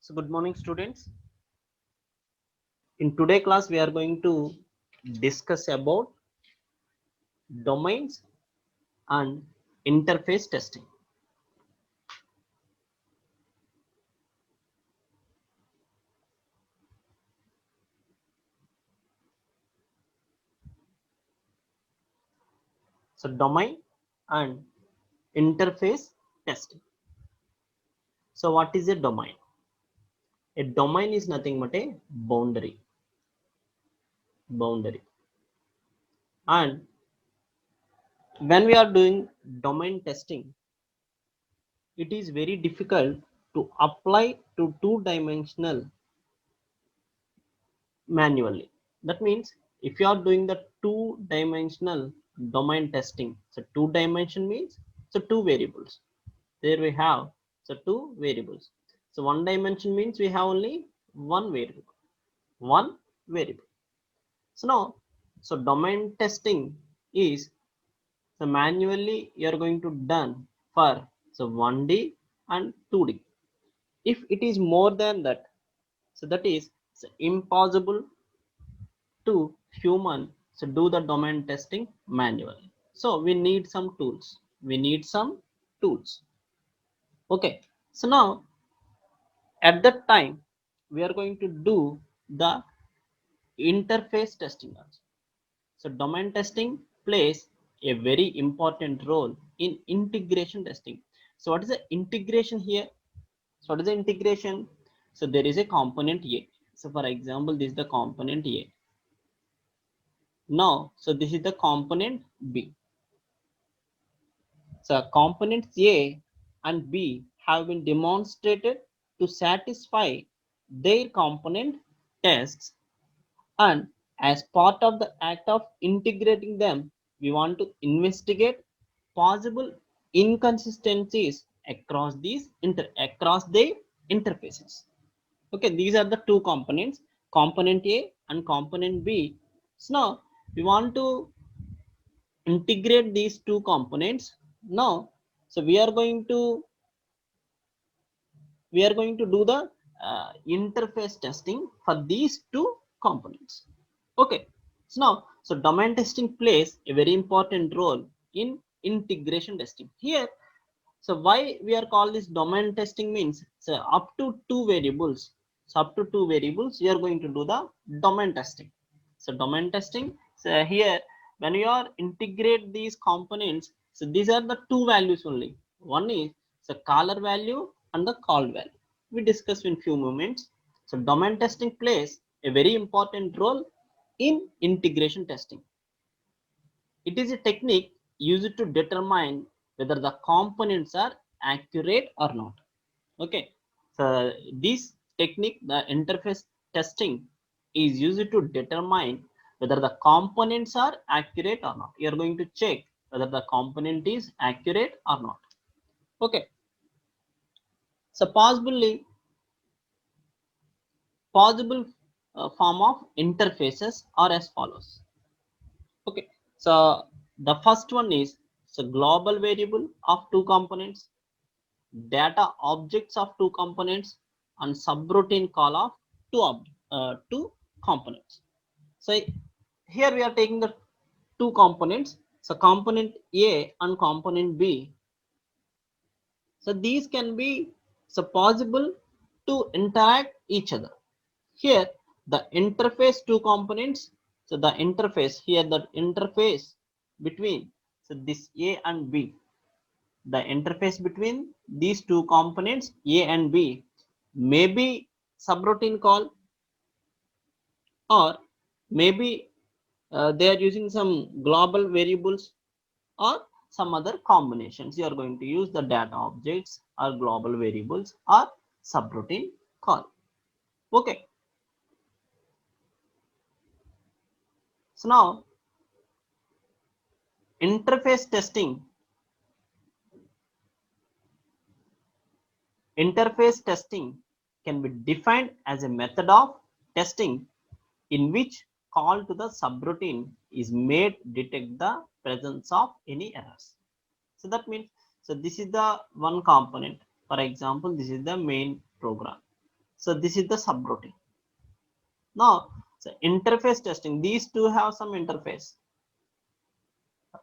So good morning students. In today class we are going to discuss about domains and interface testing. So domain and interface testing. So what is a domain? A domain is nothing but a boundary. And when we are doing domain testing, it is very difficult to apply to two-dimensional manually. That means if you are doing the two-dimensional domain testing, so two dimension means so two variables. There we have so two variables. So one dimension means we have only one variable. One variable. So now, so domain testing is so manually you are going to done for so 1D and 2D. If it is more than that, so that is so impossible to human so do the domain testing manually. So we need some tools. Okay, so now at that time we are going to do the interface testing also. So domain testing plays a very important role in integration testing. So what is the integration here? So what is the integration? So there is a component A. So for example, this is the component A. Now so this is the component B. So components A and B have been demonstrated to satisfy their component tests, and as part of the act of integrating them, we want to investigate possible inconsistencies across the interfaces. Okay, these are the two components, component A and component B. So now we want to integrate these two components. Now so we are going to do the interface testing for these two components. Okay, so now so domain testing plays a very important role in integration testing here. So why we are called this domain testing means so up to two variables. So up to two variables we are going to do the domain testing. So domain testing, so here when you are integrate these components, so these are the two values only. One is the caller value and the call value. We discuss in few moments. So domain testing plays a very important role in integration testing. It is a technique used to determine whether the components are accurate or not. Okay, so this technique, the interface testing, is used to determine whether the components are accurate or not. You are going to check whether the component is accurate or not. Okay, so possible form of interfaces are as follows. Okay, so the first one is so global variable of two components, data objects of two components, and subroutine call of two components. So here we are taking the two components, so component A and component B. So these can be so possible to interact each other. Here the interface two components, so the interface here, the interface between so this A and B, the interface between these two components A and B may be subroutine call, or maybe they are using some global variables or some other combinations. You are going to use the data objects or global variables or subroutine call. Okay, so now interface testing. Interface testing can be defined as a method of testing in which call to the subroutine is made detect the presence of any errors. So that means so this is the one component. For example, this is the main program. So this is the subroutine. Now, so interface testing, these two have some interface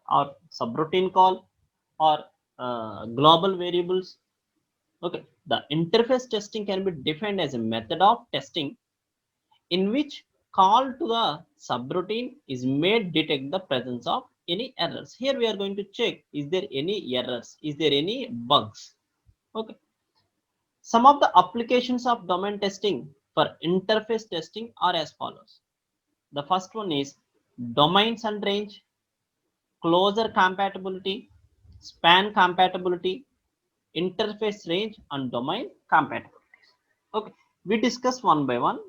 or subroutine call or global variables. Okay, the interface testing can be defined as a method of testing in which call to the subroutine is made detect the presence of any errors. Here we are going to check, is there any errors, is there any bugs. Okay, some of the applications of domain testing for interface testing are as follows. The first one is domains and range, closure compatibility, span compatibility, interface range, and domain compatibilities. Okay, we discuss one by one.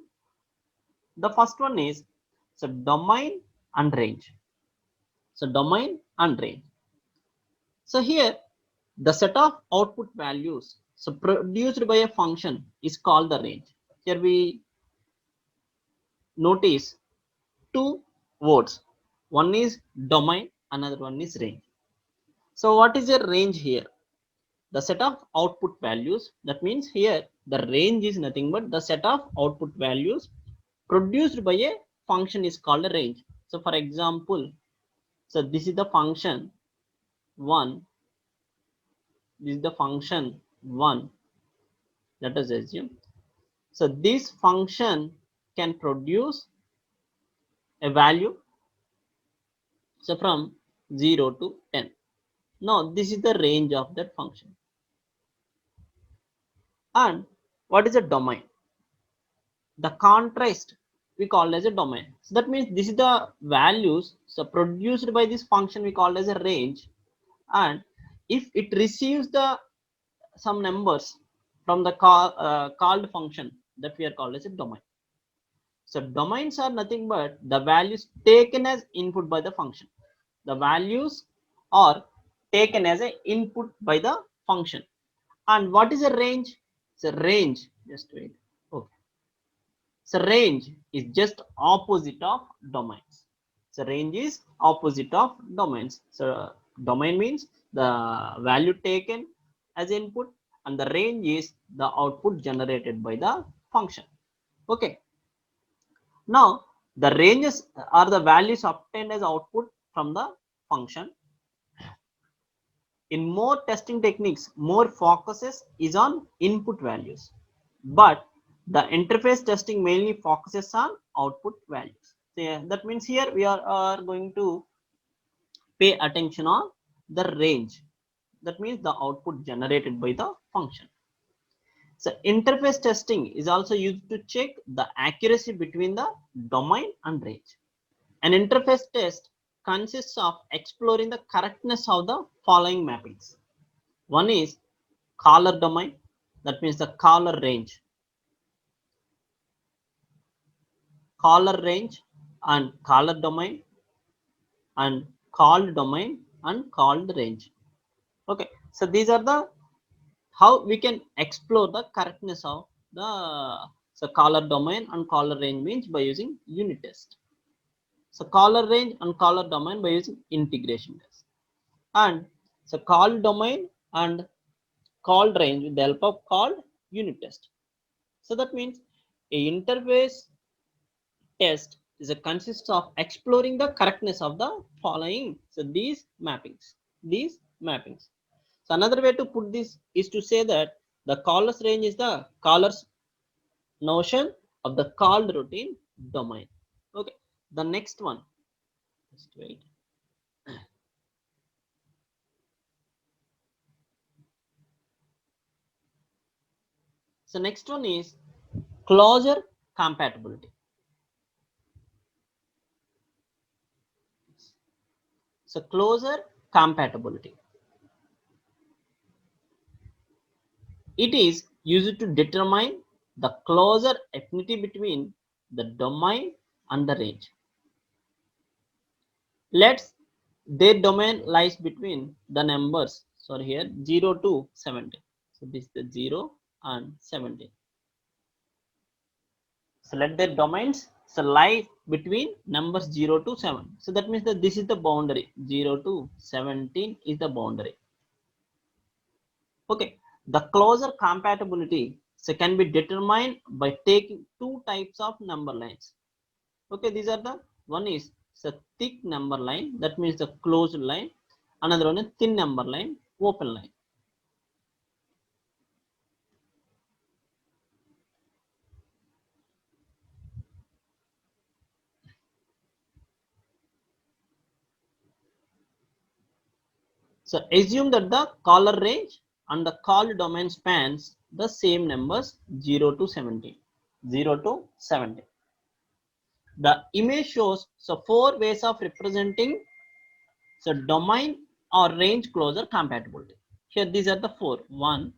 The first one is so domain and range. So domain and range. So here the set of output values so produced by a function is called the range. Here we notice two words. One is domain, another one is range. So what is a range here? The set of output values. That means here the range is nothing but the set of output values produced by a function is called a range. So for example, so this is the function 1, this is the function 1, let us assume. So this function can produce a value so from 0 to 10. Now this is the range of that function. And what is a domain? The contrast we call as a domain. So that means this is the values so produced by this function we call as a range, and if it receives the some numbers from the called function, that we are called as a domain. So domains are nothing but the values taken as input by the function. The values are taken as an input by the function. And what is a range? So range, just wait. Okay. So range is just opposite of domains. So range is opposite of domains. So domain means the value taken as input, and the range is the output generated by the function. Okay. Now the ranges are the values obtained as output from the function. In more testing techniques, more focuses is on input values, but the interface testing mainly focuses on output values. So yeah, that means here we are going to pay attention on the range. That means the output generated by the function. So interface testing is also used to check the accuracy between the domain and range. An interface test consists of exploring the correctness of the following mappings. One is caller domain, that means the caller range, and caller domain, and called domain and called range. Okay, so these are the how we can explore the correctness of the so caller domain and caller range means by using unit test. So caller range and caller domain by using integration test, and so call domain and called range with the help of called unit test. So that means a interface test is a consists of exploring the correctness of the following. So these mappings. So another way to put this is to say that the caller's range is the caller's notion of the called routine domain. Okay, the next one. Just wait. So next one is closure compatibility. So closure compatibility. It is used to determine the closure affinity between the domain and the range. Let's their domain lies between the numbers. Sorry, here 0 to 70. So this is the 0 and 70. So let their domains so lie between numbers 0 to 7. So that means that this is the boundary. 0 to 17 is the boundary. Okay, the closure compatibility so can be determined by taking two types of number lines. Okay, these are the one is the thick number line, that means the closed line. Another one is thin number line, open line. So assume that the caller range and the called domain spans the same numbers 0 to 17. 0 to 17. The image shows so 4 ways of representing so domain or range closure compatibility. Here these are the 4. 1.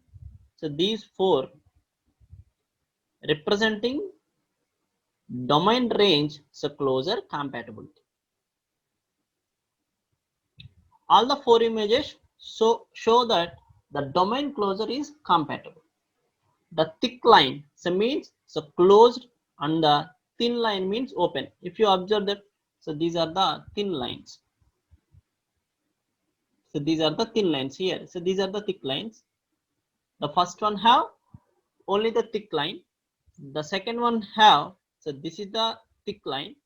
So these 4 representing domain range so closure compatibility. All the 4 images show that the domain closure is compatible. The thick line so means so closed and the thin line means open. If you observe that, so these are the thin lines. So these are the thin lines here. So these are the thick lines. The first one have only the thick line. The second one have, so this is the thick line,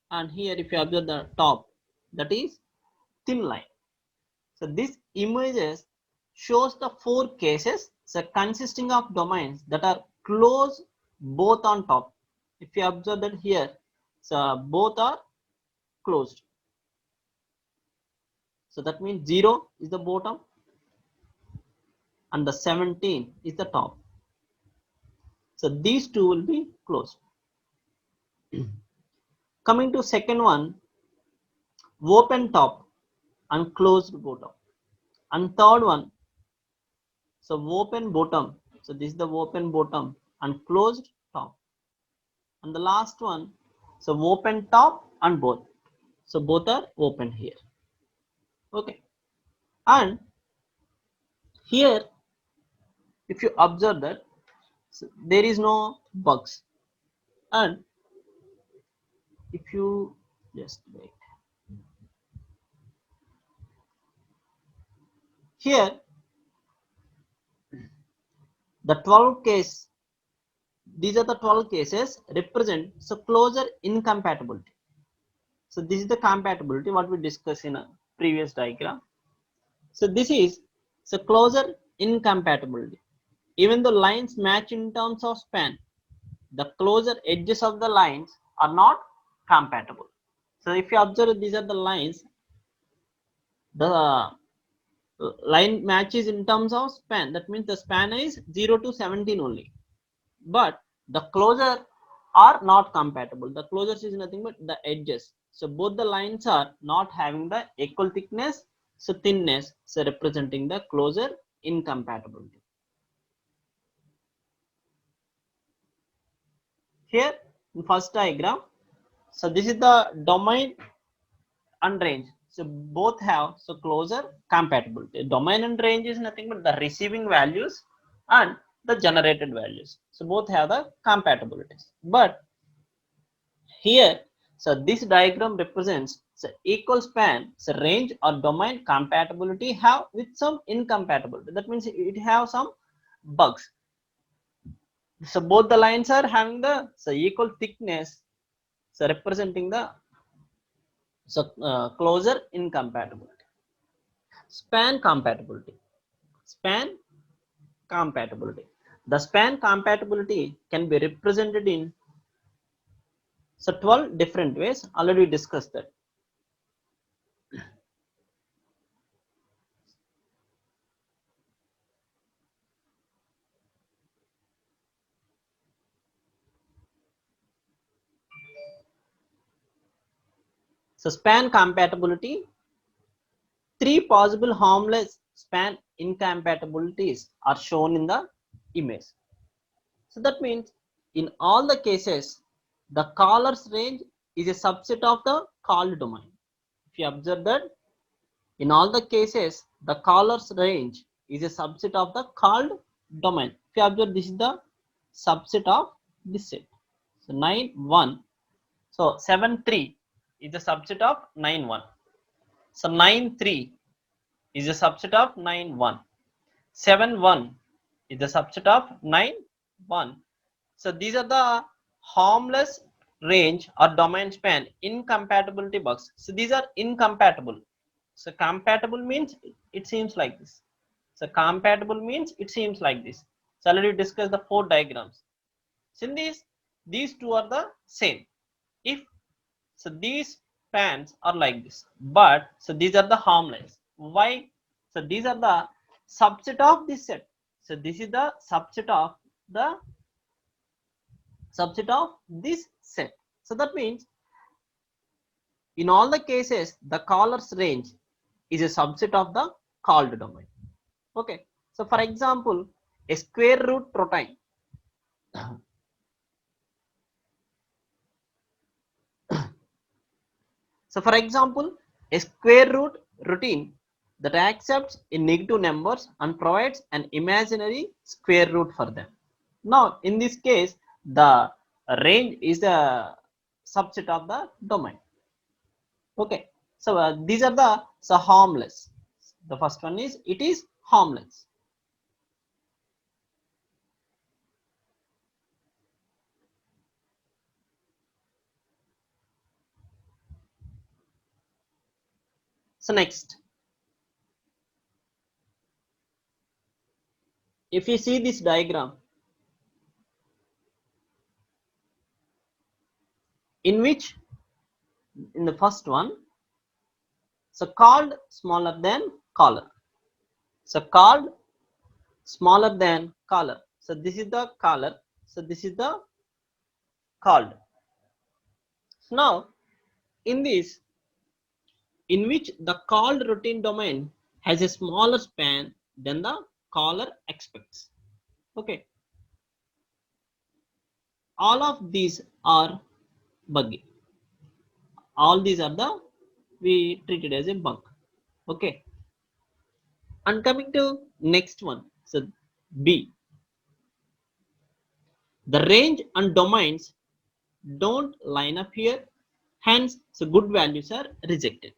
and here if you observe the top, that is thin line. So this images shows the 4 cases so consisting of domains that are closed both on top. If you observe that here, so both are closed. So that means 0 is the bottom and the 17 is the top. So these two will be closed. Coming to second one, open top and closed bottom. And third one, so open bottom. So this is the open bottom and closed top. And the last one, so open top and both. So both are open here. Okay. And here, if you observe that, so there is no bugs. And if you just wait. Here, the 12 case, these are the 12 cases represent so closure incompatibility. So this is the compatibility what we discussed in a previous diagram. So this is so closure incompatibility. Even though lines match in terms of span, the closer edges of the lines are not compatible. So if you observe, these are the lines, the line matches in terms of span, that means the span is 0 to 17 only, but the closure are not compatible. The closures is nothing but the edges. So both the lines are not having the equal thickness, so thinness, so representing the closure incompatibility. Here in first diagram, so this is the domain and range. So both have so closer compatibility. Domain and range is nothing but the receiving values and the generated values. So both have the compatibilities. But here, so this diagram represents so equal span, so range or domain compatibility have with some incompatibility. That means it have some bugs. So both the lines are having the so equal thickness, so representing the so closer incompatibility. Span compatibility. Span compatibility. The span compatibility can be represented in so 12 different ways. Already discussed that. So span compatibility, 3 possible harmless span incompatibilities are shown in the image. So that means in all the cases, the caller's range is a subset of the called domain. If you observe that, in all the cases, the caller's range is a subset of the called domain. If you observe, this is the subset of this set. So 9, 1. So 7, 3 is a subset of 9, 1. So 9, 3 is a subset of 9, 1. 7, 1 is a subset of 9, 1. So these are the harmless range or domain span incompatibility bugs. So these are incompatible. So compatible means it seems like this. So compatible means it seems like this. So already discussed the 4 diagrams. So in these two are the same. If so these spans are like this, but so these are the harmless. Why? So these are the subset of this set. So this is the the subset of this set. So that means in all the cases the caller's range is a subset of the called domain. Okay. So for example, a square root protein. So for example, a square root routine that accepts in negative numbers and provides an imaginary square root for them. Now in this case, the range is the subset of the domain. Okay. So these are the harmless. The first one is it is harmless. So next, if you see this diagram, in which in the first one, so called smaller than caller. So called smaller than caller. So this is the caller. So this is the called. Now in this, in which the called routine domain has a smaller span than the caller expects. Okay. All of these are buggy. All these are the we treated as a bug. Okay. And coming to next one. So B. The range and domains don't line up here, hence so good values are rejected.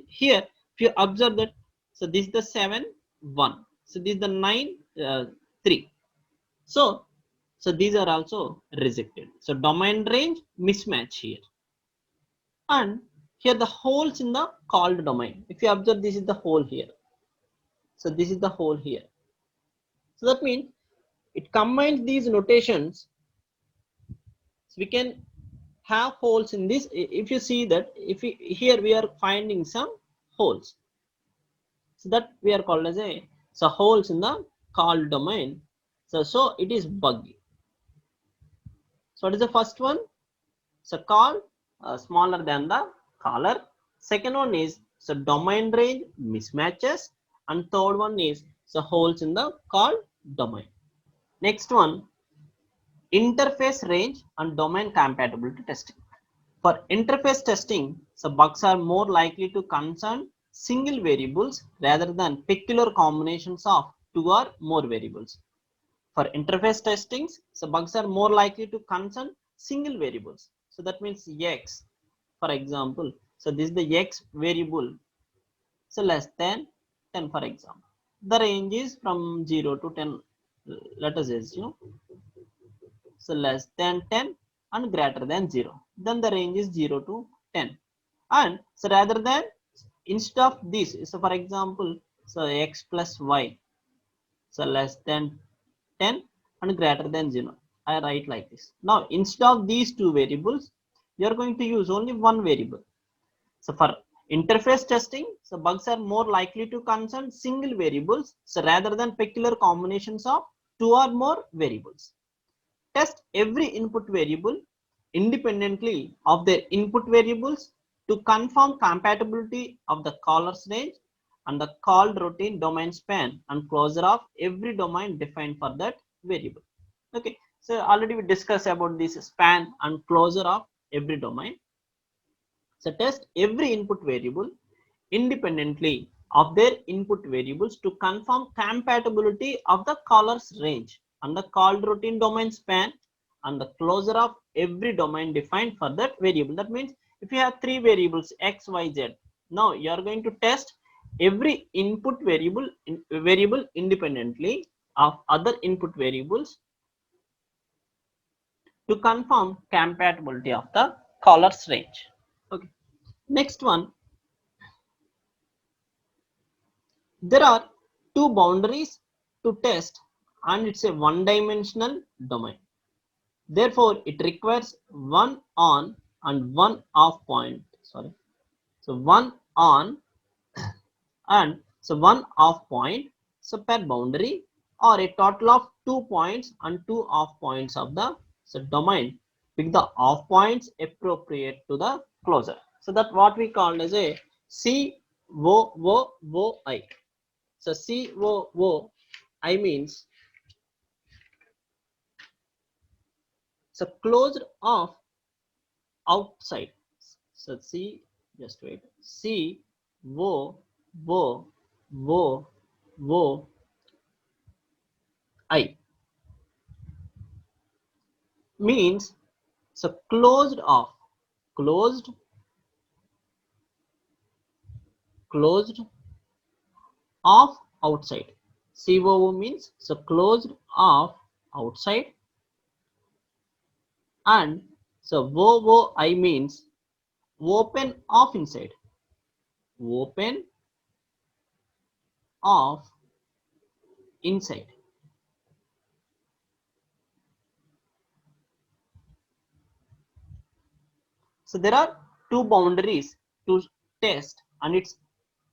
Here if you observe that, so this is the 7 1, so this is the 9 3, so these are also rejected. So domain range mismatch here, and here the holes in the called domain, if you observe this is the hole here, so this is the hole here. So that means it combines these notations. So we can have holes in this. If you see that, if we, here we are finding some holes, so that we are called as a holes in the called domain. So it is buggy. So what is the first one? So call smaller than the caller. Second one is so domain range mismatches, and third one is so holes in the called domain. Next one, interface range and domain compatibility testing. For interface testing, so bugs are more likely to concern single variables rather than peculiar combinations of two or more variables. For interface testings, so bugs are more likely to concern single variables. So that means x, for example. So this is the x variable, so less than 10, for example. The range is from 0 to 10. Let us assume, so less than 10 and greater than 0, then the range is 0 to 10. And so rather than, instead of this, so for example, so x plus y, so less than 10 and greater than 0, I write like this. Now instead of these two variables, you are going to use only one variable. So for interface testing, so bugs are more likely to concern single variables, so rather than peculiar combinations of two or more variables. Test every input variable independently of their input variables to confirm compatibility of the caller's range and the called routine domain span and closure of every domain defined for that variable. Okay, so already we discussed about this span and closure of every domain. So test every input variable independently of their input variables to confirm compatibility of the caller's range and the called routine domain span and the closure of every domain defined for that variable. That means if you have three variables x, y, z, now you are going to test every input variable independently of other input variables to confirm compatibility of the colors range. Okay. Next one, there are two boundaries to test and it's a one-dimensional domain. Therefore, it requires one on and one off point. Sorry. So one on and so one off point, so per boundary, or a total of 2 points and 2 off points of the domain. Pick the off points appropriate to the closure. So that what we call as a COOI. So COOI means so closed off outside. So just wait. COOI means so closed off, closed off outside. COO means so closed off outside, and so OOI means open off inside, open off inside. So there are two boundaries to test and it's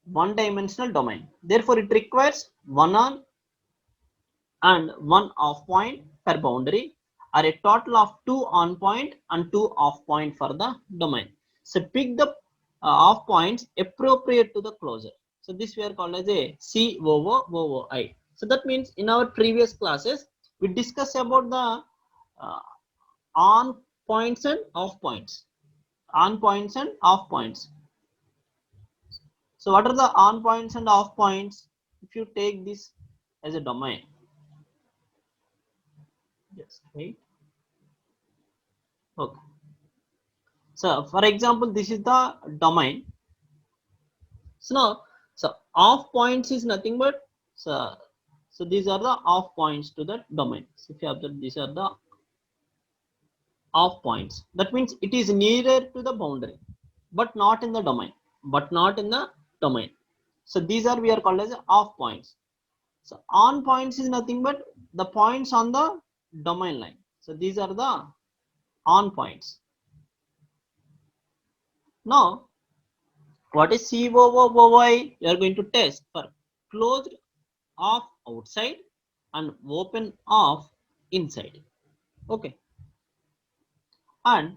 one-dimensional domain. Therefore, it requires one on and one off point per boundary, or a total of 2 on point and 2 off point for the domain. So pick the off points appropriate to the closure. So this we are called as a COOI. So that means in our previous classes we discussed about the on points and off points. On points and off points. So what are the on points and off points? If you take this as a domain, just wait. Okay. So for example, this is the domain. So now, so off points is nothing but so these are the off points to the domain. So if you observe, these are the off points. That means it is nearer to the boundary, but not in the domain. But not in the domain. So these are we are called as off points. So on points is nothing but the points on the domain line. So these are the on points. Now, what is COOI? You are going to test for closed off outside and open off inside. Okay. And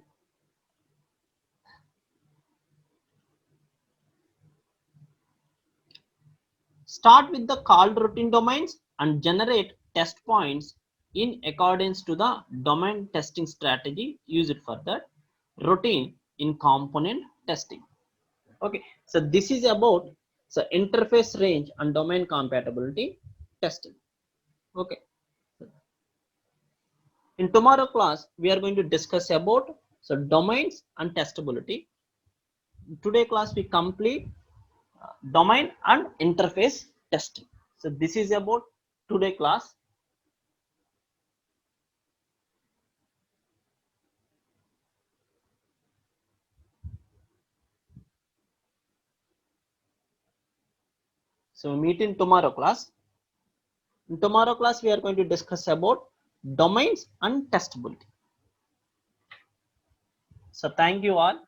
start with the call routine domains and generate test points in accordance to the domain testing strategy used for that routine in component testing. Okay, so this is about so interface range and domain compatibility testing. Okay, in tomorrow class we are going to discuss about so domains and testability. Today class we complete domain and interface testing. So this is about today class. So meet in tomorrow class. In tomorrow class we are going to discuss about domains and testability. So thank you all.